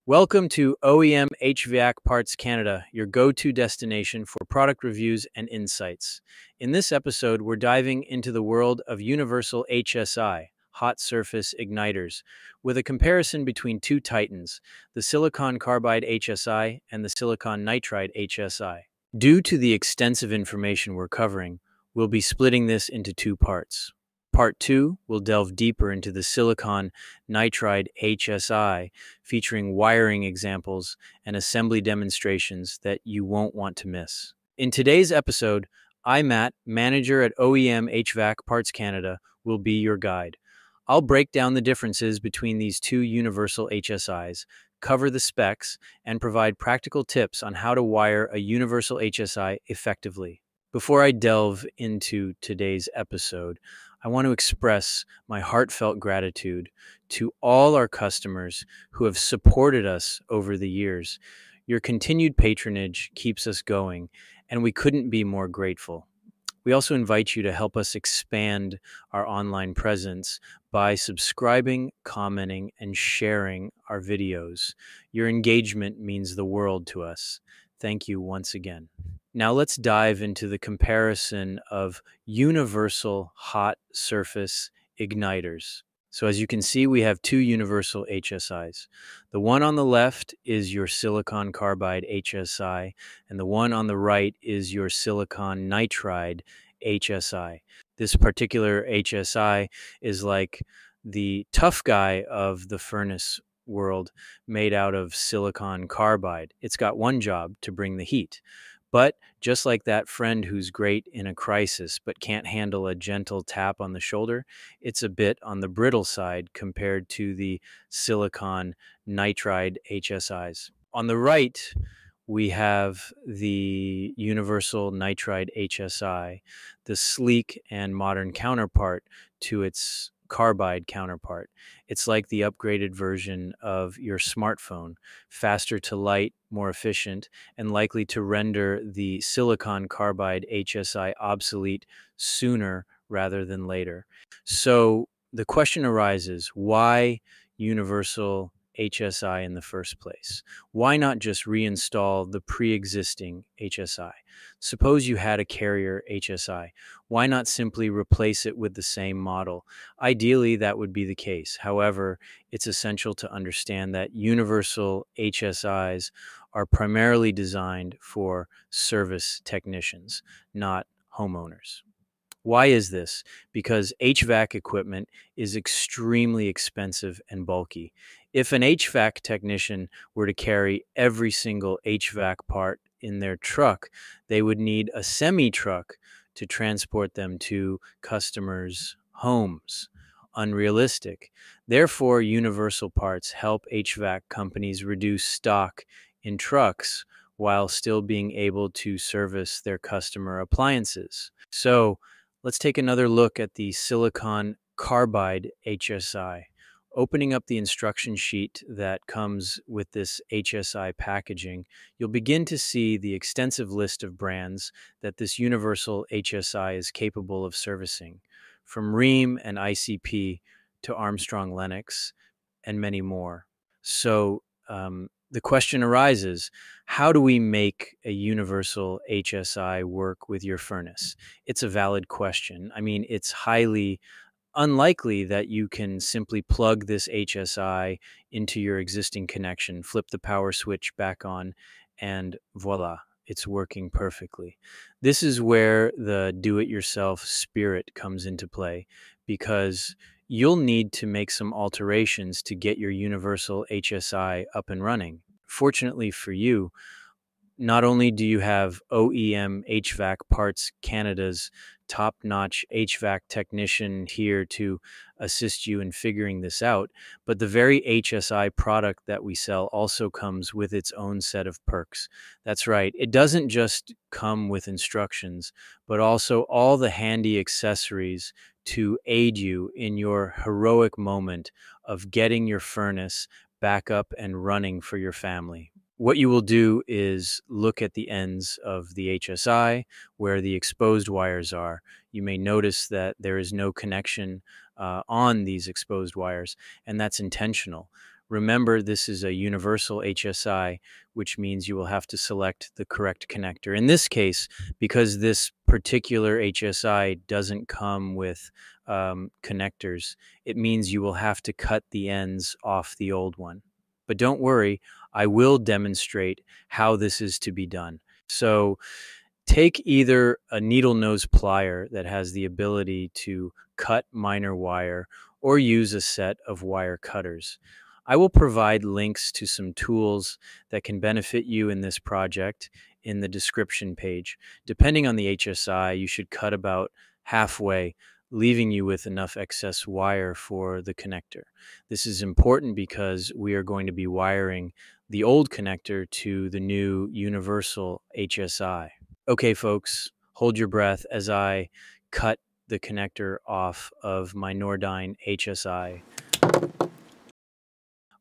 Welcome to OEM HVAC Parts Canada, your go-to destination for product reviews and insights. In this episode, we're diving into the world of Universal HSI, hot surface igniters, with a comparison between two titans, the Silicon Carbide HSI and the Silicon Nitride HSI. Due to the extensive information we're covering, we'll be splitting this into two parts. Part 2 will delve deeper into the silicon nitride HSI, featuring wiring examples and assembly demonstrations that you won't want to miss. In today's episode, I, Matt, manager at OEM HVAC Parts Canada, will be your guide. I'll break down the differences between these two universal HSIs, cover the specs, and provide practical tips on how to wire a universal HSI effectively. Before I delve into today's episode, I want to express my heartfelt gratitude to all our customers who have supported us over the years. Your continued patronage keeps us going, and we couldn't be more grateful. We also invite you to help us expand our online presence by subscribing, commenting, and sharing our videos. Your engagement means the world to us. Thank you once again. Now let's dive into the comparison of universal hot surface igniters. So as you can see, we have two universal HSIs. The one on the left is your silicon carbide HSI, and the one on the right is your silicon nitride HSI. This particular HSI is like the tough guy of the furnace world, made out of silicon carbide. It's got one job: to bring the heat. But just like that friend who's great in a crisis but can't handle a gentle tap on the shoulder, it's a bit on the brittle side compared to the silicon nitride HSIs. On the right, we have the Universal Nitride HSI, the sleek and modern counterpart to its carbide counterpart. It's like the upgraded version of your smartphone, faster to light, more efficient, and likely to render the silicon carbide HSI obsolete sooner rather than later. So the question arises, why universal HSI in the first place? Why not just reinstall the pre-existing HSI? Suppose you had a carrier HSI. Why not simply replace it with the same model? Ideally, that would be the case. However, it's essential to understand that universal HSIs are primarily designed for service technicians, not homeowners. Why is this? Because HVAC equipment is extremely expensive and bulky. If an HVAC technician were to carry every single HVAC part in their truck, they would need a semi-truck to transport them to customers' homes. Unrealistic. Therefore, Universal Parts help HVAC companies reduce stock in trucks while still being able to service their customer appliances. So, let's take another look at the silicon carbide HSI. Opening up the instruction sheet that comes with this HSI packaging, you'll begin to see the extensive list of brands that this universal HSI is capable of servicing, from Rheem and ICP to Armstrong Lennox and many more. So the question arises, how do we make a universal HSI work with your furnace? It's a valid question. I mean, it's highly unlikely that you can simply plug this HSI into your existing connection, flip the power switch back on, and voila, it's working perfectly. This is where the do-it-yourself spirit comes into play, because you'll need to make some alterations to get your universal HSI up and running. Fortunately for you, not only do you have OEM HVAC Parts Canada's top-notch HVAC technician here to assist you in figuring this out, but the very HSI product that we sell also comes with its own set of perks. That's right, it doesn't just come with instructions, but also all the handy accessories to aid you in your heroic moment of getting your furnace back up and running for your family. What you will do is look at the ends of the HSI where the exposed wires are. You may notice that there is no connection on these exposed wires, and that's intentional. Remember, this is a universal HSI, which means you will have to select the correct connector. In this case, because this particular HSI doesn't come with connectors, it means you will have to cut the ends off the old one. But don't worry, I will demonstrate how this is to be done. So take either a needle nose plier that has the ability to cut minor wire or use a set of wire cutters. I will provide links to some tools that can benefit you in this project in the description page. Depending on the HSI, you should cut about halfway, leaving you with enough excess wire for the connector. This is important because we are going to be wiring the old connector to the new universal HSI. Okay, folks, hold your breath as I cut the connector off of my Nordyne HSI.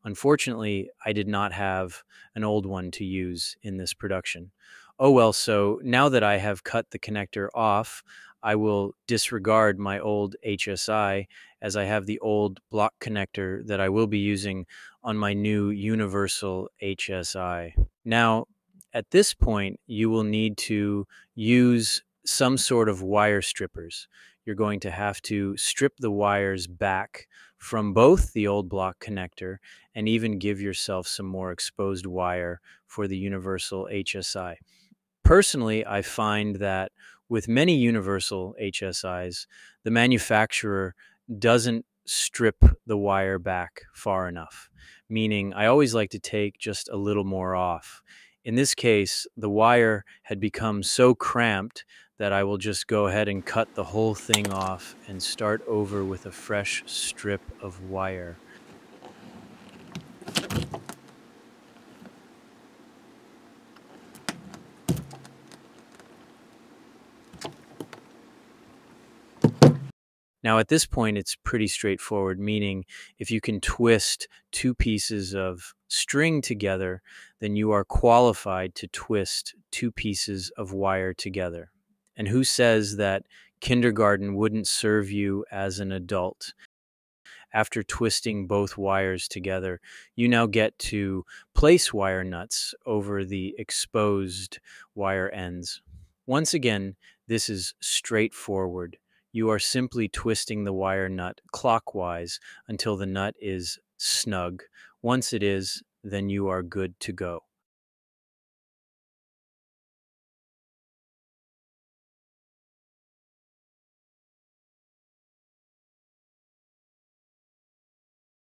Unfortunately, I did not have an old one to use in this production. Oh well, so now that I have cut the connector off, I will disregard my old HSI as I have the old block connector that I will be using on my new universal HSI. Now, at this point, you will need to use some sort of wire strippers. You're going to have to strip the wires back from both the old block connector and even give yourself some more exposed wire for the universal HSI. Personally, I find that with many universal HSIs, the manufacturer doesn't strip the wire back far enough, meaning I always like to take just a little more off. In this case, the wire had become so cramped that I will just go ahead and cut the whole thing off and start over with a fresh strip of wire. Now, at this point, it's pretty straightforward, meaning if you can twist two pieces of string together, then you are qualified to twist two pieces of wire together. And who says that kindergarten wouldn't serve you as an adult? After twisting both wires together, you now get to place wire nuts over the exposed wire ends. Once again, this is straightforward. You are simply twisting the wire nut clockwise until the nut is snug. Once it is, then you are good to go.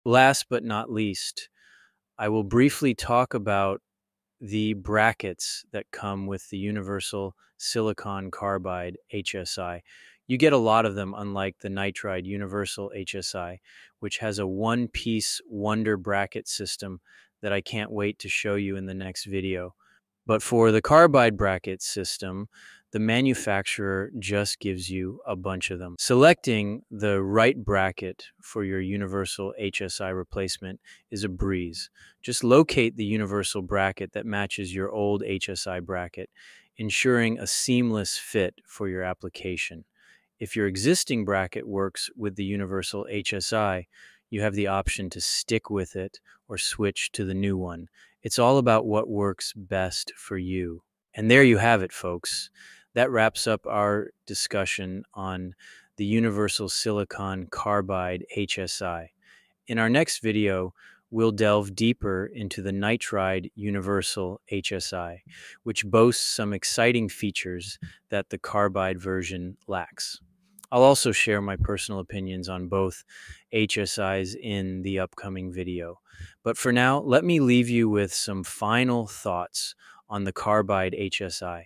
Last but not least, I will briefly talk about the brackets that come with the Universal Silicon Carbide HSI. You get a lot of them, unlike the Nitride Universal HSI, which has a one-piece wonder bracket system that I can't wait to show you in the next video. But for the carbide bracket system, the manufacturer just gives you a bunch of them. Selecting the right bracket for your universal HSI replacement is a breeze. Just locate the universal bracket that matches your old HSI bracket, ensuring a seamless fit for your application. If your existing bracket works with the universal HSI, you have the option to stick with it or switch to the new one. It's all about what works best for you. And there you have it, folks. That wraps up our discussion on the Universal Silicon Carbide HSI. In our next video, we'll delve deeper into the Nitride Universal HSI, which boasts some exciting features that the carbide version lacks. I'll also share my personal opinions on both HSIs in the upcoming video. But for now, let me leave you with some final thoughts on the Carbide HSI.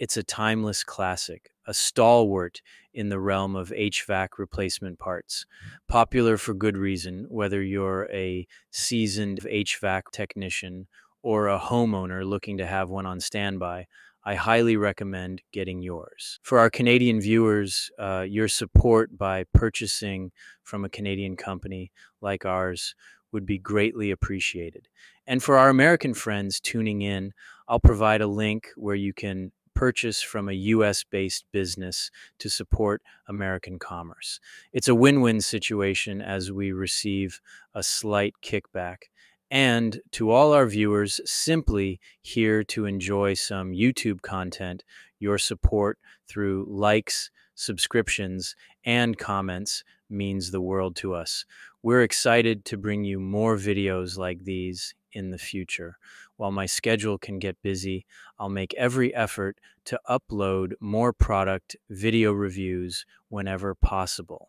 It's a timeless classic, a stalwart in the realm of HVAC replacement parts. Popular for good reason, whether you're a seasoned HVAC technician or a homeowner looking to have one on standby, I highly recommend getting yours. For our Canadian viewers, your support by purchasing from a Canadian company like ours would be greatly appreciated. And for our American friends tuning in, I'll provide a link where you can purchase from a US-based business to support American commerce. It's a win-win situation as we receive a slight kickback. And to all our viewers, simply here to enjoy some YouTube content, your support through likes, subscriptions, and comments means the world to us. We're excited to bring you more videos like these in the future. While my schedule can get busy, I'll make every effort to upload more product video reviews whenever possible.